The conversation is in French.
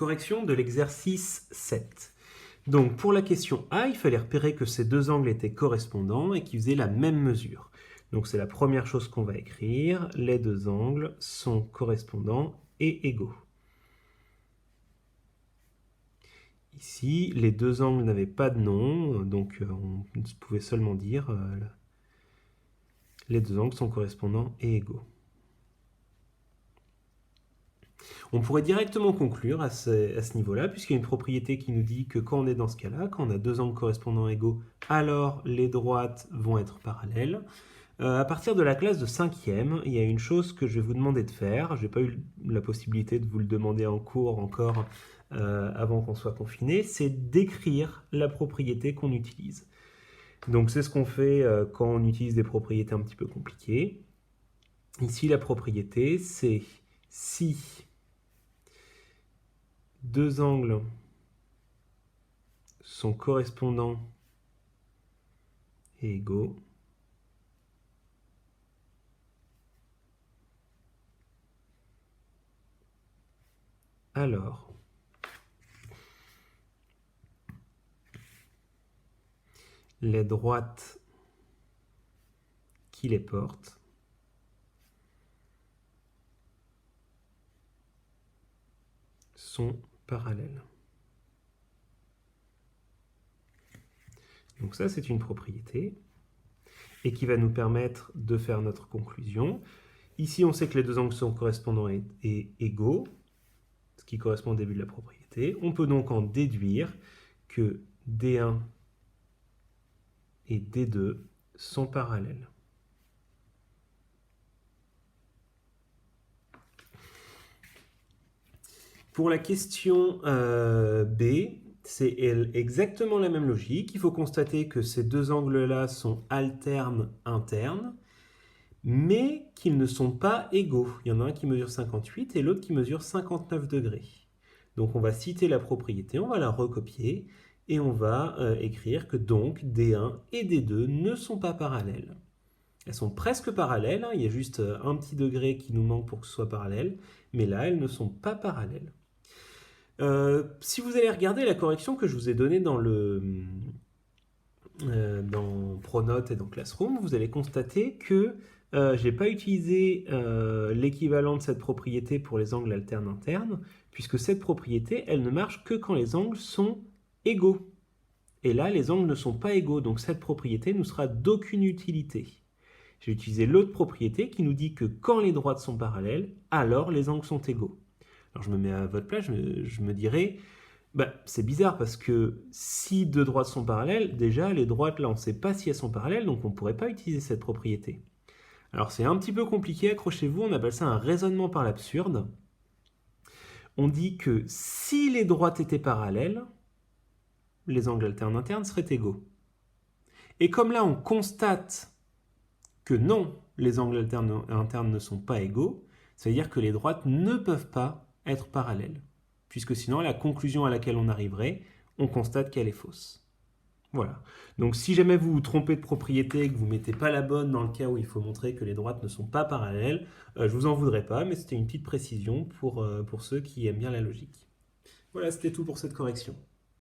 Correction de l'exercice 7. Donc pour la question A, il fallait repérer que ces deux angles étaient correspondants et qu'ils faisaient la même mesure. Donc c'est la première chose qu'on va écrire. Les deux angles sont correspondants et égaux. Ici, les deux angles n'avaient pas de nom, donc on pouvait seulement dire les deux angles sont correspondants et égaux. On pourrait directement conclure à ce niveau-là, puisqu'il y a une propriété qui nous dit que quand on est dans ce cas-là, quand on a deux angles correspondants égaux, alors les droites vont être parallèles. À partir de la classe de 5e, il y a une chose que je vais vous demander de faire. Je n'ai pas eu la possibilité de vous le demander en cours encore avant qu'on soit confiné, c'est d'écrire la propriété qu'on utilise. Donc c'est ce qu'on fait quand on utilise des propriétés un petit peu compliquées. Ici, la propriété, c'est si deux angles sont correspondants et égaux, alors les droites qui les portent sont parallèles. Donc ça, c'est une propriété et qui va nous permettre de faire notre conclusion. Ici, on sait que les deux angles sont correspondants et égaux, ce qui correspond au début de la propriété. On peut donc en déduire que D1 et D2 sont parallèles. Pour la question B, c'est exactement la même logique. Il faut constater que ces deux angles-là sont alternes internes, mais qu'ils ne sont pas égaux. Il y en a un qui mesure 58 et l'autre qui mesure 59 degrés. Donc on va citer la propriété, on va la recopier, et on va écrire que donc D1 et D2 ne sont pas parallèles. Elles sont presque parallèles, hein, il y a juste un petit degré qui nous manque pour que ce soit parallèle, mais là, elles ne sont pas parallèles. Si vous allez regarder la correction que je vous ai donnée dans Pronote et dans Classroom, vous allez constater que je n'ai pas utilisé l'équivalent de cette propriété pour les angles alternes internes, puisque cette propriété, elle ne marche que quand les angles sont égaux. Et là, les angles ne sont pas égaux, donc cette propriété ne sera d'aucune utilité. J'ai utilisé l'autre propriété qui nous dit que quand les droites sont parallèles, alors les angles sont égaux. Alors je me mets à votre place, je me dirais, c'est bizarre parce que si deux droites sont parallèles, déjà les droites là on ne sait pas si elles sont parallèles, donc on ne pourrait pas utiliser cette propriété. Alors c'est un petit peu compliqué, accrochez-vous, on appelle ça un raisonnement par l'absurde. On dit que si les droites étaient parallèles, les angles alternes internes seraient égaux. Et comme là on constate que non, les angles alternes internes ne sont pas égaux, ça veut dire que les droites ne peuvent pas être parallèles, puisque sinon la conclusion à laquelle on arriverait, on constate qu'elle est fausse. Voilà. Donc si jamais vous vous trompez de propriété et que vous ne mettez pas la bonne dans le cas où il faut montrer que les droites ne sont pas parallèles, je ne vous en voudrais pas, mais c'était une petite précision pour ceux qui aiment bien la logique. Voilà, c'était tout pour cette correction.